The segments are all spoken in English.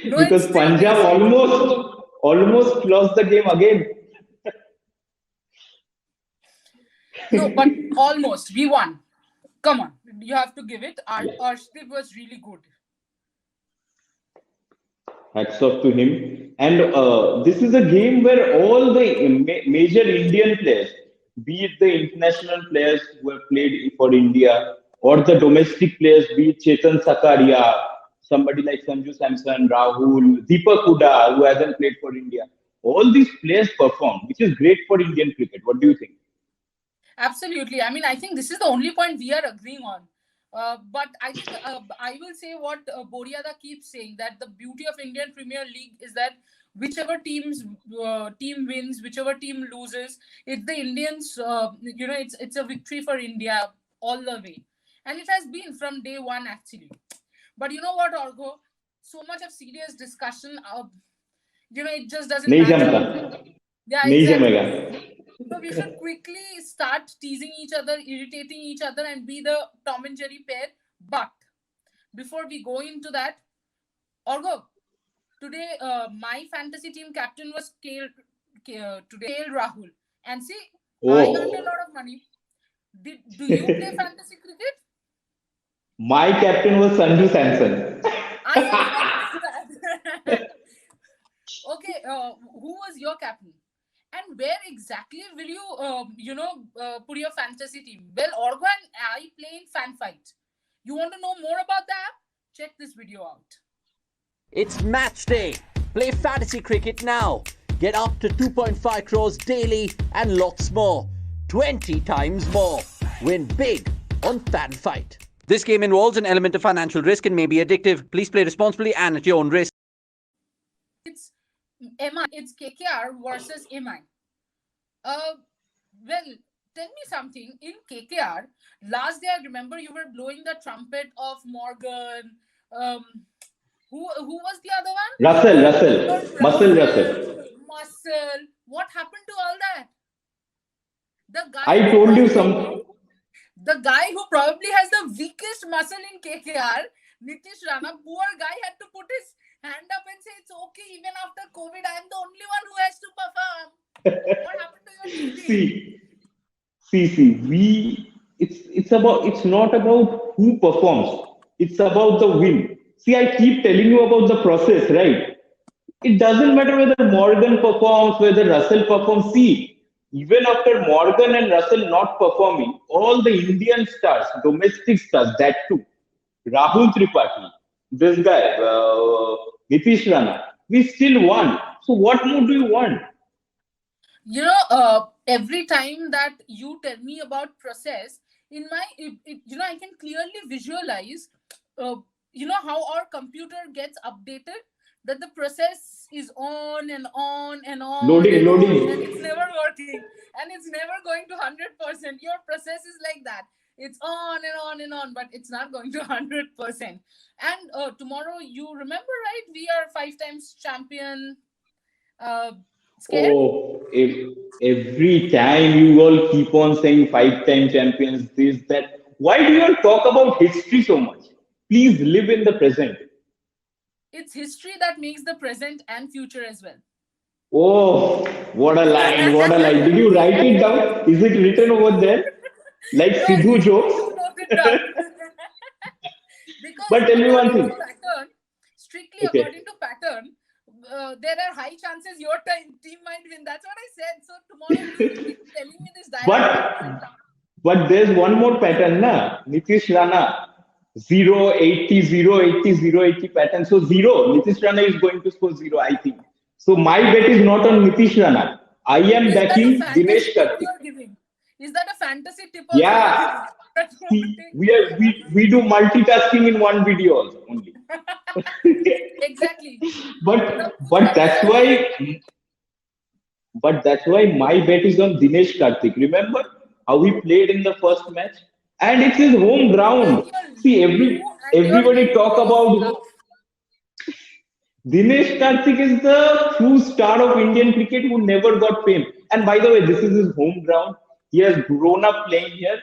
No, it because still Punjab is. almost lost the game again. No, but almost. We won. Come on. You have to give it. Our Yeah. Arshdeep was really good. Hats off to him. And this is a game where all the major Indian players, be it the international players who have played for India or the domestic players, be it Chetan Sakaria, somebody like Sanju Samson, Rahul, Deepak Huda, who hasn't played for India, all these players perform, which is great for Indian cricket. What do you think? Absolutely. I mean, I think this is the only point we are agreeing on. But I think I will say what Boriada keeps saying, that the beauty of Indian Premier League is that whichever team wins, whichever team loses, it's the Indians. It's a victory for India all the way, and it has been from day one actually. But you know what, Orgo? So much of serious discussion. It just doesn't नहीं matter. जमता Yeah, नहीं exactly. जमेगा. So we should quickly start teasing each other, irritating each other, and be the Tom and Jerry pair. But before we go into that, Orgo, today my fantasy team captain was KL Rahul. And see, I earned a Oh, lot of money. Do you play fantasy cricket? my captain was Sanju Samson. I also knew that. Okay, who was your captain? And where exactly will you, put your fantasy team? Well, Orgo and I play in Fan Fight. You want to know more about the app? Check this video out. It's match day. Play fantasy cricket now. Get up to 2.5 crores daily and lots more. 20 times more. Win big on Fan Fight. This game involves an element of financial risk and may be addictive. Please play responsibly and at your own risk. It's MI. It's KKR versus MI. Well, tell me something. In KKR, last day I remember you were blowing the trumpet of Morgan. Um, who was the other one? Muscle Russell. Muscle. What happened to all that? The guy I who told you probably some. the guy who probably has the weakest muscle in KKR, Nitish Rana, poor guy had to put his hand up and say, "It's okay, even after COVID, I am the only one who has to perform." What happened to your cheating? See, see. It's not about who performs. It's about the win. See, I keep telling you about the process, right? It doesn't matter whether Morgan performs, whether Russell performs. See, even after Morgan and Russell not performing, all the Indian stars, domestic stars, that too, Rahul Tripathi, this guy, Nitish Rana, we still won. So what more do you want? Every time that you tell me about process, in my, I can clearly visualize, uh, how our computer gets updated, that the process is on and on and on Loading, and on, and loading. it's never working, and it's never going to 100%. Your process is like that. It's on and on and on, but it's not going to 100%. And tomorrow, you remember, right? We are 5 times champion. Uh, Scared? Oh, if every time you all keep on saying 5 time champions, this, that, why do you all talk about history so much? Please live in the present. It's history that makes the present and future as well. Oh, what a line, what a line. Did you write it down? Is it written over there? Like No, Sidhu jokes? you wrote it down. Because But tell me one thing. strictly Okay. according to pattern, there are high chances your team might win. That's what I said. So tomorrow you keep telling me this dialogue. But but there's one more pattern, na? Nitish Rana. 0, 80, 0, 80, 0, 80 pattern. So zero. Nitish Rana is going to score zero, I think. So my bet is not on Nitish Rana. I am Is that a backing fantasy Dinesh tip Karthik. you're giving? Is that a fantasy tip also you're Yeah. giving? That won't See, take we do multitasking in one video also only. exactly. The But chances are very that's why my bet is on Dinesh Karthik. Remember how he played in the first match? And it's his home ground. See, you and your everybody talk Indore about stuff. Dinesh Karthik is the true star of Indian cricket who never got fame. And by the way, this is his home ground. He has grown up playing here.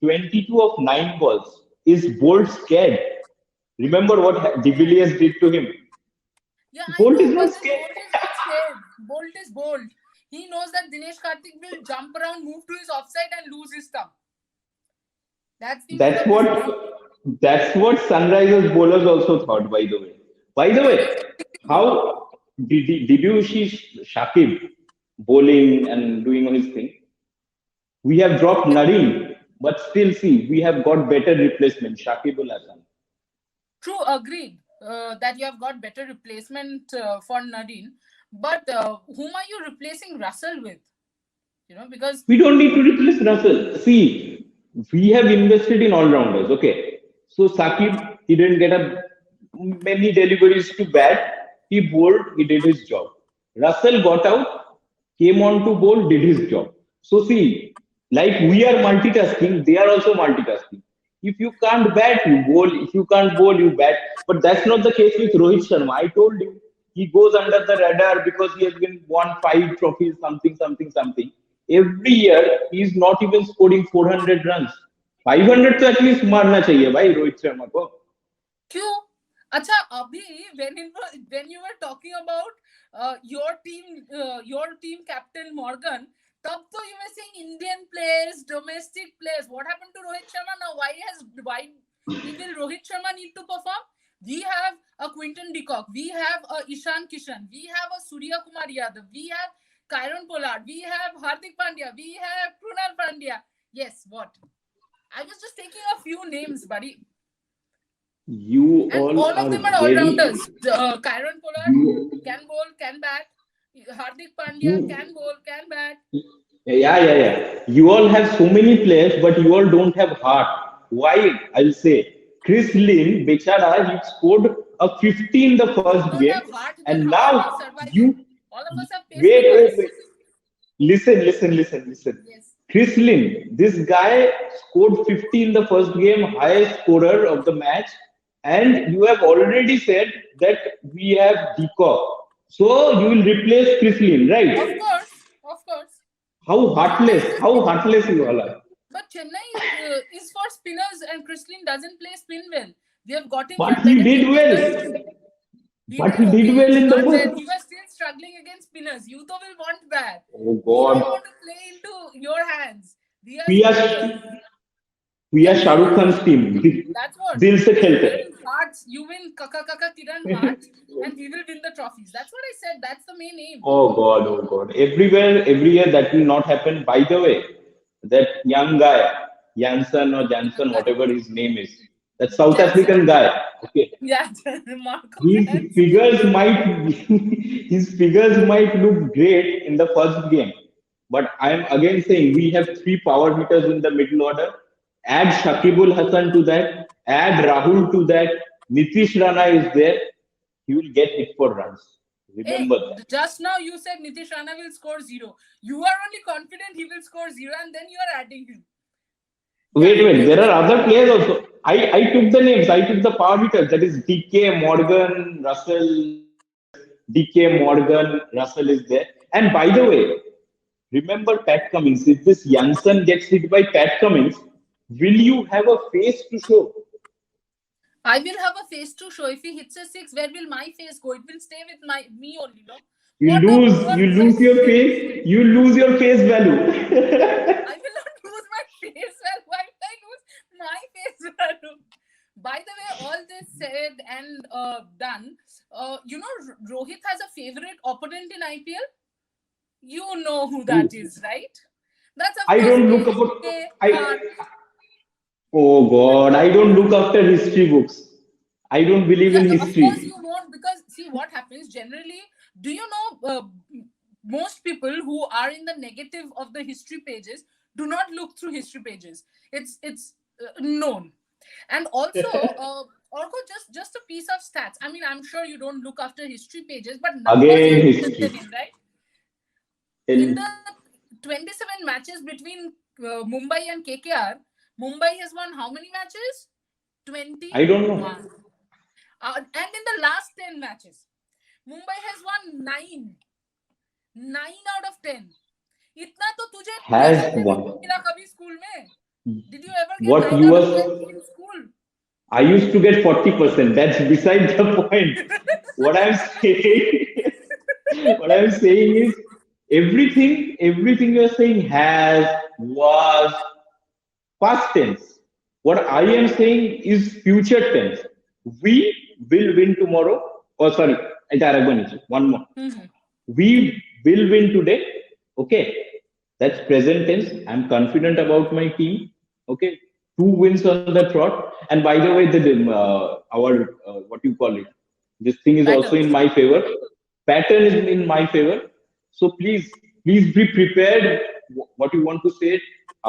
22 of 9 balls. Is Bolt scared? Remember what De Villiers did to him? Yeah, I Bolt know, is not but then scared. Bolt is not scared. Bolt is bold. He knows that Dinesh Karthik will jump around, move to his offside, and lose his stump. That's the mode That's of his game. what Sunrisers bowlers also thought. By the way, Yeah, that's exactly. how did you see Shakib bowling and doing his thing? We have dropped Nareen, but still see we have got better replacement. Shakibul Hasan. True, agreed. That you have got better replacement for Nadine, but whom are you replacing Russell with? Because We don't need to replace Russell. See, we have invested in all rounders. Okay, so Sakib he didn't get a many deliveries to bat. He bowled. He did his job. Russell got out, came on to bowl, did his job. So see, like we are multitasking, they are also multitasking. If you can't bat, you bowl. If you can't bowl, you bat. But that's not the case with Rohit Sharma. I told you, he goes under the radar because he has been won 5 trophies, something, something, something. Every year, he is not even scoring 400 runs. 500 तो at least मारना चाहिए भाई रोहित शर्मा को. क्यों? अच्छा, अभी when you were talking about your team captain Morgan, तब तो you were saying Indian players, domestic players. What happened to Rohit Sharma now? Why will Rohit Sharma need to perform? We have a Quinton de Kock, we have a Ishan Kishan, we have a Surya Kumar Yadav, we have Kyron Pollard, we have Hardik Pandya, we have Krunal Pandya. Yes, what? I was just taking a few names, buddy. You And all all of are them are very all-rounders. Kyron Pollard you can bowl, can bat. Hardik Pandya you can bowl, can bat. yeah. You all have so many players, but you all don't have heart. Why? I'll say Chris Lynn, Bechara, he scored a 50 in the We first don't game, have heart, then and how are we now surviving? you All of us have wait, pacemakers. Listen. Yes. Chris Lynn, this guy scored 50 in the first game, highest scorer of the match, and you have already said that we have Decock. So you will replace Chris Lynn, Of right? course. Of course. How heartless you all are. But Chennai is for spinners and Chrislin doesn't play spin well. We have got him But for he better did technical. well. He But did he did okay. well He did in the not well. He first. was still struggling against spinners. You though will want that. Oh We don't God. want to play into your hands. We are We spinners. are we are Yes, Shah Rukh Khan's team. that's what. Dil se You khelte win hearts. You win Kaka Kaka Kiran hearts, and we will win the trophies. That's what I said. That's the main aim. Oh God. Every year that will not happen. By the way, that young guy, Jansen, whatever his name is, that South Jansen. African guy. Okay, Yeah, Marco his Jansen. figures might his figures might look great in the first game, but I'm again saying we have 3 power hitters in the middle order. Add Shakibul Hassan to that. Add Rahul to that. Nitish Rana is there. He will get hit for runs. Hey, Remember that. just now you said Nitish Rana will score 0. You are only confident he will score 0, and then you are adding him. Wait. There are other players also. I took the names. I took the power hitters. That is DK, Morgan, Russell. DK, Morgan, Russell is there. And by the way, remember Pat Cummins. If this Jansen gets hit by Pat Cummins, will you have a face to show? I will have a face to show. If he hits a 6, where will my face go? It will stay with me only, no? You What a lose. poor You lose your person. face. You lose your face value. I will not lose my face value. Why will I lose my face value? By the way, all this said and done, Rohit has a favorite opponent in IPL. You know who that is, right? That's of I course don't look about. KKR. Oh God! I don't look after history books. I don't believe Yeah, in of course history. you won't, because see what happens generally. Do you know most people who are in the negative of the history pages do not look through history pages. It's known. And also, Orko, just a piece of stats. I mean, I'm sure you don't look after history pages, but numbers Again, you're interested history. in, right? In And the 27 matches between Mumbai and KKR, Mumbai has won how many matches? I don't 21. know. And in the last 10 matches, Mumbai has won 9. 9 out of 10. इतना तो तुझे Has pressure नहीं one. मिला कभी school में? Did you ever get What 9 you out of 10 was in school? I used to get 40%. That's beside the point. What I'm saying, what I'm saying is everything you're saying has, was, past tense. What I am saying is future tense. We will win tomorrow. Oh, sorry. এটা আরেকবার নিচে। One more. Mhm. We will win today. Okay. That's present tense. I'm confident about my team. Okay. 2 wins on the trot. And by the way, our what you call it, this thing is also in Patterns. my favor. Pattern is in my favor. So please be prepared. What you want to say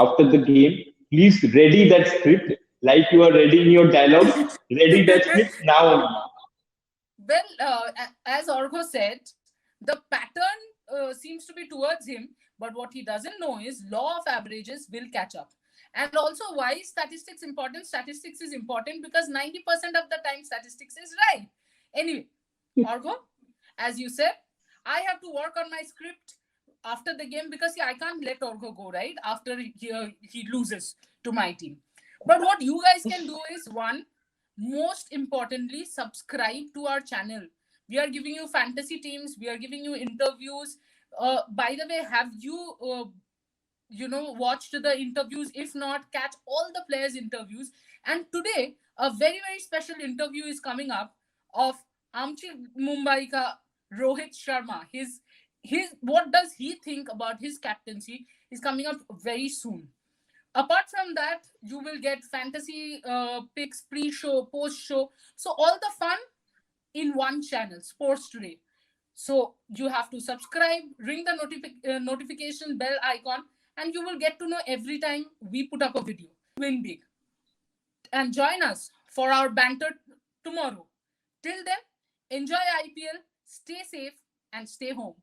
after the game. Please ready that script like you are readying your dialogue. Ready that script now. Well, as Orgo said, the pattern seems to be towards him, but what he doesn't know is law of averages will catch up. And also, why is statistics important? Statistics is important because 90% of the time statistics is right. Anyway, Orgo, as you said, I have to work on my script after the game because see, I can't let Orgo go, right? After he loses to my team. But what you guys can do is one, most importantly, subscribe to our channel. We are giving you fantasy teams, we are giving you interviews. By the way, have you watched the interviews? If not, catch all the players interviews. And today a very very special interview is coming up of Amchi Mumbai ka Rohit Sharma. His what does he think about his captaincy is coming up very soon. Apart from that, you will get fantasy picks, pre-show, post-show. So all the fun in one channel, Sports Today. So you have to subscribe, ring the notification bell icon, and you will get to know every time we put up a video. Win big. And join us for our banter tomorrow. Till then, enjoy IPL, stay safe, and stay home.